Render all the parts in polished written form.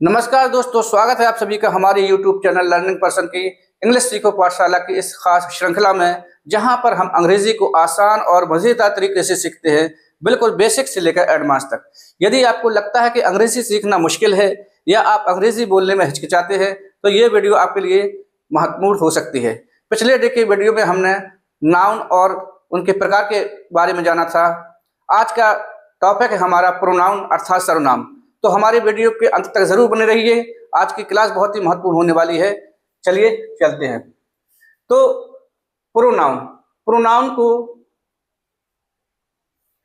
नमस्कार दोस्तों, स्वागत है आप सभी का हमारे YouTube चैनल लर्निंग पर्सन की इंग्लिश सीखो पाठशाला की इस खास श्रृंखला में, जहां पर हम अंग्रेजी को आसान और मजेदार तरीके से सीखते हैं, बिल्कुल बेसिक से लेकर एडवांस तक। यदि आपको लगता है कि अंग्रेजी सीखना मुश्किल है या आप अंग्रेजी बोलने में हिचकिचाते हैं, तो ये वीडियो आपके लिए महत्वपूर्ण हो सकती है। पिछले डे की वीडियो में हमने नाउन और उनके प्रकार के बारे में जाना था। आज का टॉपिक है हमारा प्रोनाउन अर्थात सर्वनाम। तो हमारे वीडियो के अंत तक जरूर बने रहिए, आज की क्लास बहुत ही महत्वपूर्ण होने वाली है। चलिए चलते हैं। तो प्रोनाउन प्रोनाउन को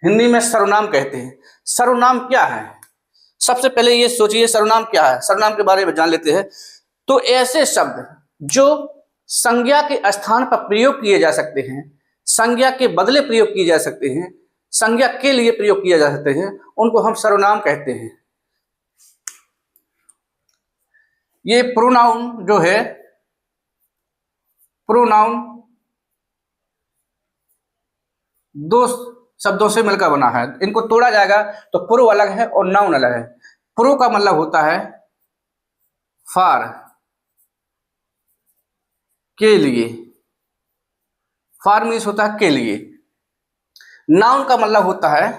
हिंदी में सर्वनाम कहते हैं। सर्वनाम क्या है? सबसे पहले ये सोचिए सर्वनाम क्या है। सर्वनाम के बारे में जान लेते हैं। तो ऐसे शब्द जो संज्ञा के स्थान पर प्रयोग किए जा सकते हैं, संज्ञा के बदले प्रयोग किए जा सकते हैं, संज्ञा के लिए प्रयोग किए जा सकते हैं, उनको हम सर्वनाम कहते हैं। ये प्रोनाउन जो है, प्रोनाउन दो शब्दों से मिलकर बना है। इनको तोड़ा जाएगा तो प्रो अलग है और नाउन अलग है। प्रो का मतलब होता है फॉर, के लिए। फॉर मीन्स होता है के लिए। नाउन का मतलब होता है,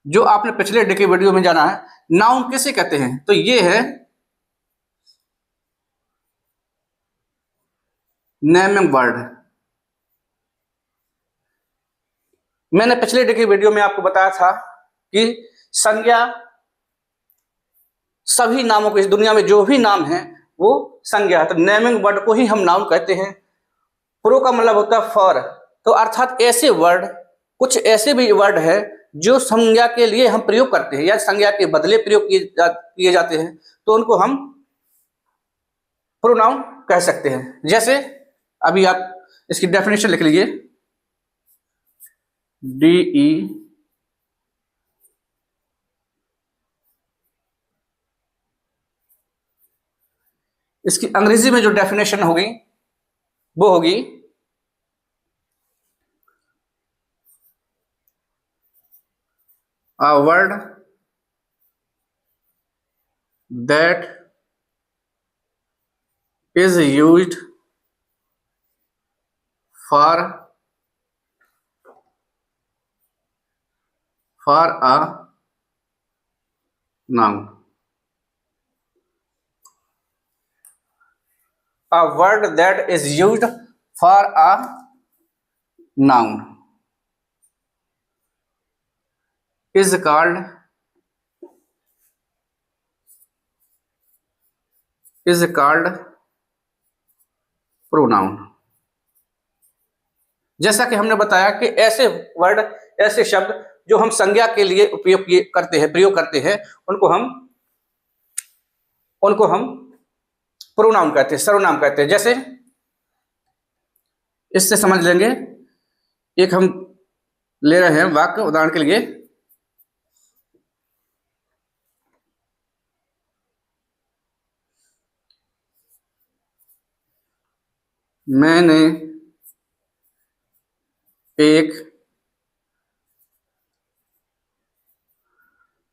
जो आपने पिछले डे की वीडियो में जाना है, नाउन किसे कहते हैं? तो ये है नेमिंग वर्ड। मैंने पिछले डे की वीडियो में आपको बताया था कि संज्ञा सभी नामों को, इस दुनिया में जो भी नाम है वो संज्ञा है। तो नेमिंग वर्ड को ही हम नाउन कहते हैं। प्रो का मतलब होता है फॉर। तो अर्थात ऐसे वर्ड, कुछ ऐसे भी वर्ड है जो संज्ञा के लिए हम प्रयोग करते हैं या संज्ञा के बदले प्रयोग किए जाते हैं, तो उनको हम प्रोनाउन कह सकते हैं। जैसे अभी आप इसकी डेफिनेशन लिख लीजिए। DE इसकी अंग्रेजी में जो डेफिनेशन होगी वो होगी a word that is used for a noun. A word that is used for a noun is called pronoun. जैसा कि हमने बताया कि ऐसे वर्ड, ऐसे शब्द जो हम संज्ञा के लिए प्रयोग करते हैं, उनको हम प्रोनाउन कहते हैं, सर्वनाम कहते हैं। जैसे इससे समझ लेंगे, एक हम ले रहे हैं वाक्य उदाहरण के लिए। मैंने एक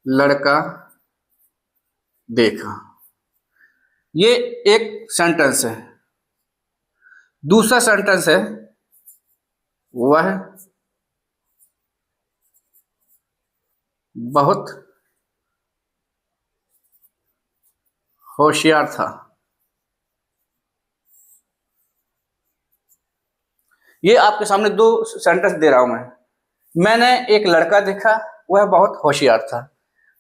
लड़का देखा। ये एक सेंटेंस है। दूसरा सेंटेंस है, वह बहुत होशियार था। ये आपके सामने दो सेंटेंस दे रहा हूं मैं। मैंने एक लड़का देखा, वह बहुत होशियार था।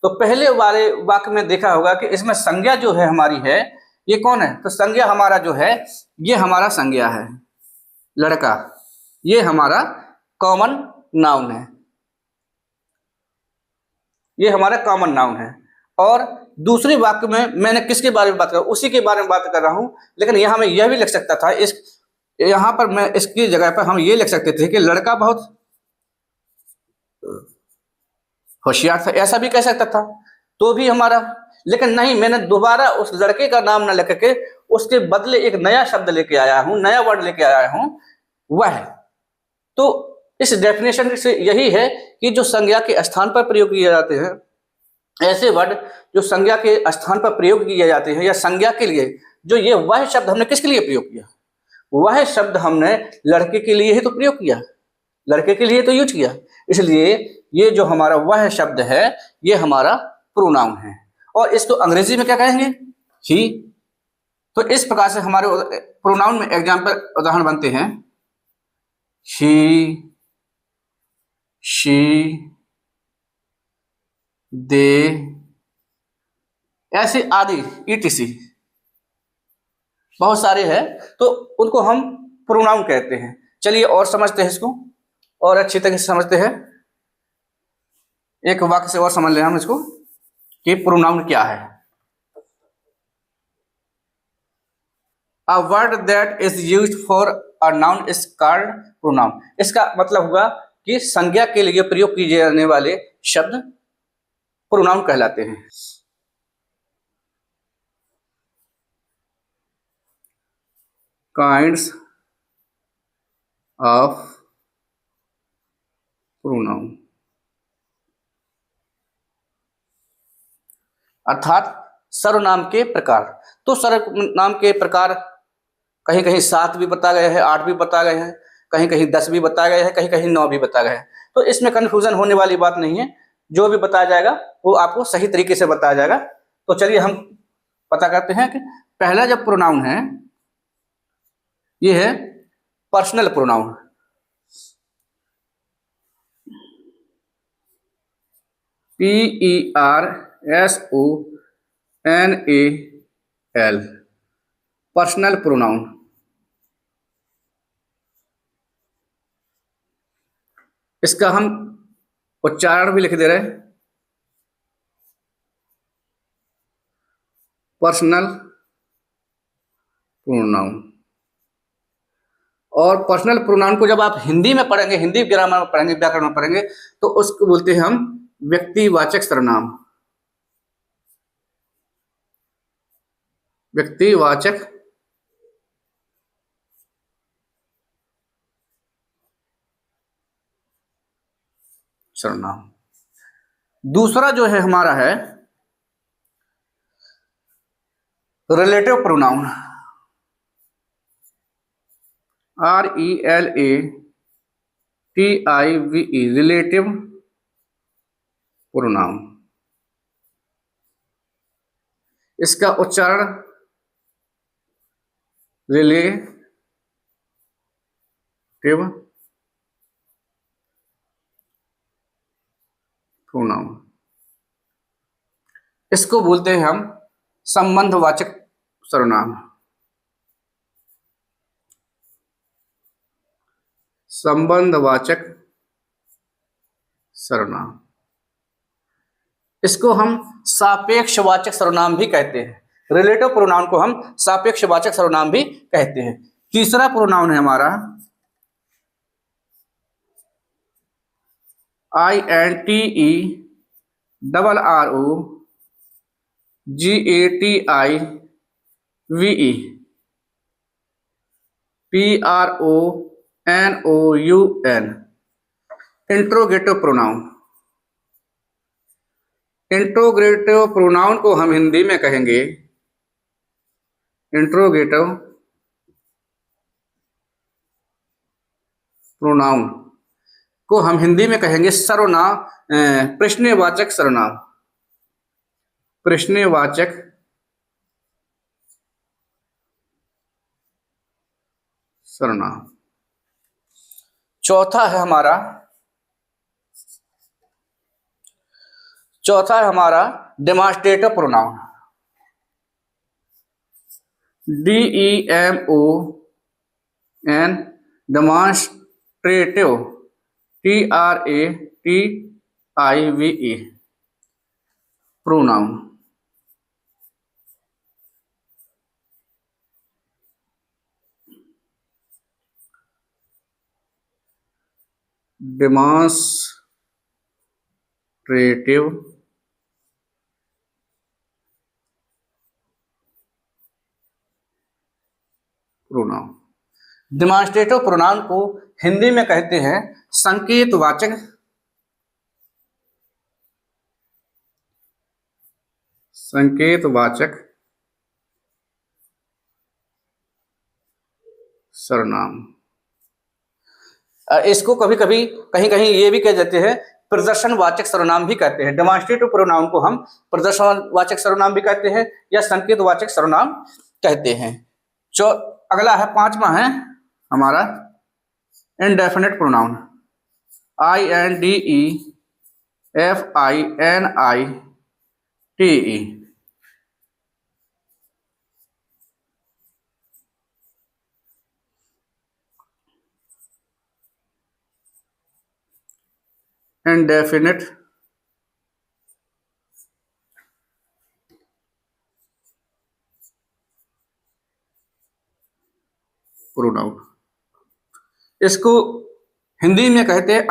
तो पहले वाले वाक्य में देखा होगा कि इसमें संज्ञा जो है हमारी है, ये कौन है? तो संज्ञा हमारा जो है, ये हमारा संज्ञा है लड़का। ये हमारा कॉमन नाउन है। ये हमारा कॉमन नाउन है। और दूसरे वाक्य में मैंने किसके बारे में बात कर रहा हूं? उसी के बारे में बात कर रहा हूं। लेकिन यहां मैं यह भी लिख सकता था, यहां पर मैं इसकी जगह पर हम ये लिख सकते थे कि लड़का बहुत होशियार था, ऐसा भी कह सकता था, तो भी हमारा। लेकिन नहीं, मैंने दोबारा उस लड़के का नाम न लिख के उसके बदले एक नया शब्द लेके आया हूं, नया वर्ड लेके आया हूं, वह। तो इस डेफिनेशन से यही है कि जो संज्ञा के स्थान पर प्रयोग किए जाते हैं, ऐसे वर्ड जो संज्ञा के स्थान पर प्रयोग किए जाते हैं या संज्ञा के लिए, जो ये वह शब्द हमने किसके लिए प्रयोग किया, वह शब्द हमने लड़के के लिए ही तो प्रयोग किया, लड़के के लिए तो यूज किया, इसलिए ये जो हमारा वह शब्द है ये हमारा प्रोनाउन है। और इसको अंग्रेजी में क्या कहेंगे, ही। तो इस प्रकार से हमारे प्रोनाउन में एग्जाम्पल उदाहरण बनते हैं ही, शी, दे, ऐसे आदि ईटीसी बहुत सारे हैं, तो उनको हम प्रोनाउन कहते हैं। चलिए और समझते हैं इसको, और अच्छी तरह से समझते हैं। एक वाक्य से और समझ लें हम इसको कि प्रोनाउन क्या है। A word that is used for a noun is called pronoun। इसका मतलब हुआ कि संज्ञा के लिए प्रयोग किए जाने वाले शब्द प्रोनाउन कहलाते हैं। Kinds of pronoun, अर्थात सर्वनाम के प्रकार। तो सर्वनाम के प्रकार कहीं कहीं 7 भी बता गए हैं, 8 भी बता गए हैं, कहीं कहीं 10 भी बता गए हैं, कहीं कहीं 9 भी बता गए हैं। तो इसमें कन्फ्यूजन होने वाली बात नहीं है, जो भी बताया जाएगा वो आपको सही तरीके से बताया जाएगा। तो चलिए हम पता करते हैं कि पहला जब प्रोनाउन है ये है personal pronoun. PERSONAL, personal pronoun. इसका हम उच्चारण भी लिख दे रहे हैं, पर्सनल प्रोनाउन। और पर्सनल प्रोनाउन को जब आप हिंदी में पढ़ेंगे, हिंदी ग्रामर में पढ़ेंगे, व्याकरण में पढ़ेंगे, तो उसको बोलते हैं हम व्यक्तिवाचक सर्वनाम। व्यक्तिवाचक सर्वनाम। दूसरा जो है हमारा है relative pronoun. RELATIVE, relative pronoun. इसका उच्चारण रिलेटिव प्रोनाउन। इसको बोलते हैं हम संबंधवाचक सर्वनाम। संबंधवाचक सर्वनाम। इसको हम सापेक्षवाचक सर्वनाम भी कहते हैं। रिलेटिव प्रोनाउन को हम सापेक्षवाचक सर्वनाम भी कहते हैं। तीसरा प्रोनाउन है हमारा INTERROGATIVE, PRONOUN, interrogative pronoun. Interrogative pronoun को हम हिंदी में कहेंगे, इंट्रोगेटिव प्रोनाउन को हम हिंदी में कहेंगे सर्वनाम, प्रश्नवाचक सर्वनाम। प्रश्नवाचक सर्वनाम। चौथा है demonstrative pronoun. DEMON, demonstrative, TRATIVE, pronoun. Demonstrative pronoun. Demonstrative pronoun को हिंदी में कहते हैं संकेतवाचक संकेतवाचक सर्वनाम। इसको कभी कभी कहीं कहीं ये भी कह देते हैं, प्रदर्शनवाचक सर्वनाम भी कहते हैं। डेमोन्स्ट्रेटिव प्रोनाउन को हम प्रदर्शनवाचक सर्वनाम भी कहते हैं या संकेतवाचक सर्वनाम कहते हैं। अगला है, पांचवा है हमारा indefinite pronoun. INDEFINITE। indefinite pronoun, इसको हिंदी में कहते हैं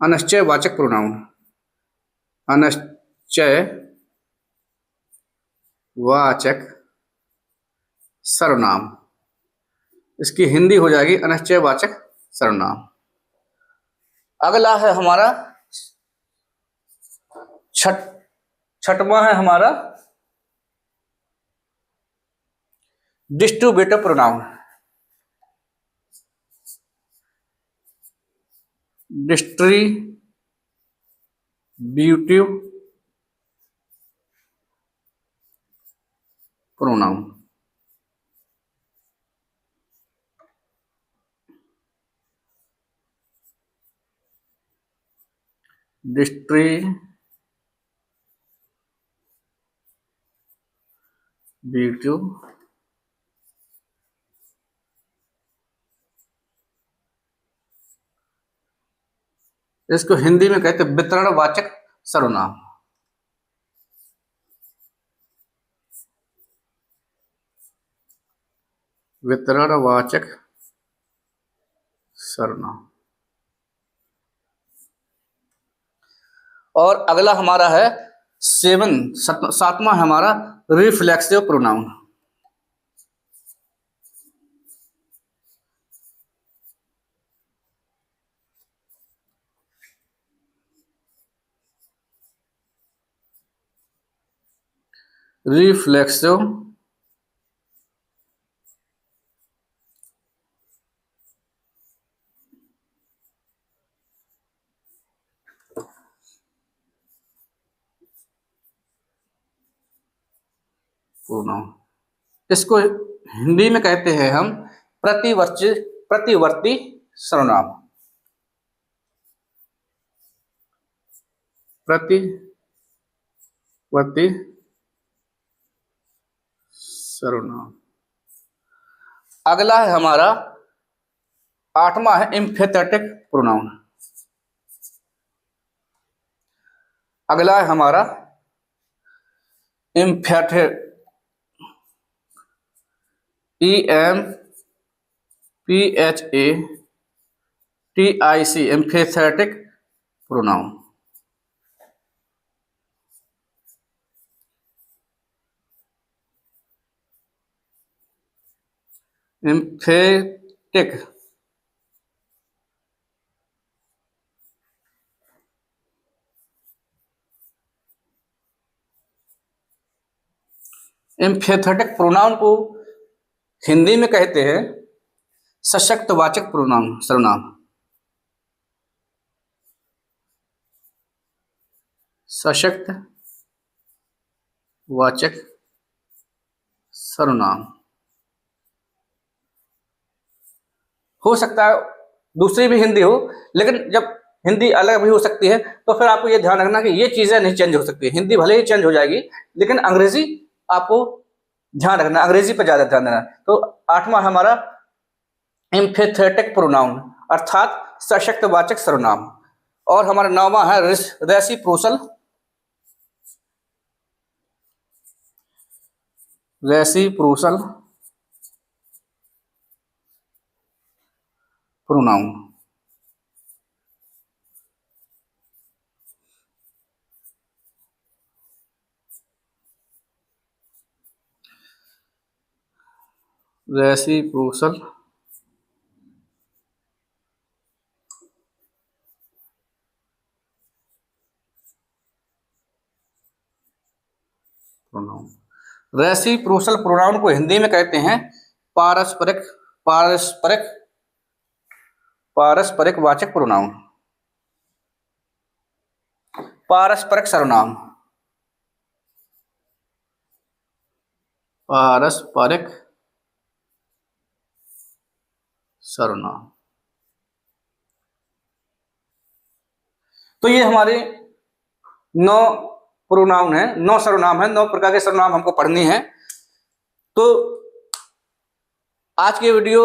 अनिश्चयवाचक प्रोनाउन। अनिश्चयवाचक सर्वनाम, इसकी हिंदी हो जाएगी अनिश्चयवाचक सर्वनाम। अगला है हमारा छठवां है हमारा distributive pronoun. Distributive pronoun, distributive इसको हिंदी में कहते हैं वितरणवाचक सर्वनाम। वितरणवाचक सर्वनाम। और अगला हमारा है सातवां है हमारा रिफ्लेक्सिव प्रोनाउन। रिफ्लेक्सिव प्रोनाउन, इसको हिंदी में कहते हैं हम प्रतिवर्ती सर्वनाम। प्रतिवर्ती सर्वनाम। अगला है हमारा आठवां है एम्फेथेटिक प्रोनाउन। अगला है हमारा एम्फेथेटिक, EMPHATIC, एम्फेथेटिक प्रोनाउन। एम्फेटिक एम्फेथेटिक प्रोनाउन को हिंदी में कहते हैं सशक्तवाचक प्रोनाउन सर्वनाम। सशक्त वाचक सर्वनाम हो सकता है दूसरी भी हिंदी हो, लेकिन जब हिंदी अलग भी हो सकती है तो फिर आपको ये ध्यान रखना कि ये चीजें नहीं चेंज हो सकती। हिंदी भले ही चेंज हो जाएगी, लेकिन अंग्रेजी आपको ध्यान रखना, अंग्रेजी पर ज्यादा ध्यान देना। तो आठवां हमारा एम्फेथेटिक प्रोनाउन अर्थात सशक्तवाचक सर्वनाम। और हमारा नौवां है reciprocal pronoun. Reciprocal pronoun. Reciprocal pronoun को हिंदी में कहते हैं पारस्परिक पारस्परिक पारस्परिक वाचक प्रोनाउन, पारस्परिक सर्वनाम, पारस्परिक सर्वनाम। तो ये हमारे 9 प्रोनाउन है, 9 सर्वनाम है, 9 प्रकार के सर्वनाम हमको पढ़नी है। तो आज की वीडियो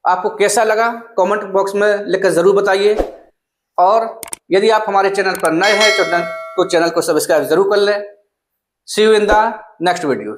आपको कैसा लगा कमेंट बॉक्स में लिखकर जरूर बताइए, और यदि आप हमारे चैनल पर नए हैं तो चैनल को सब्सक्राइब जरूर कर लें। See you in the next video.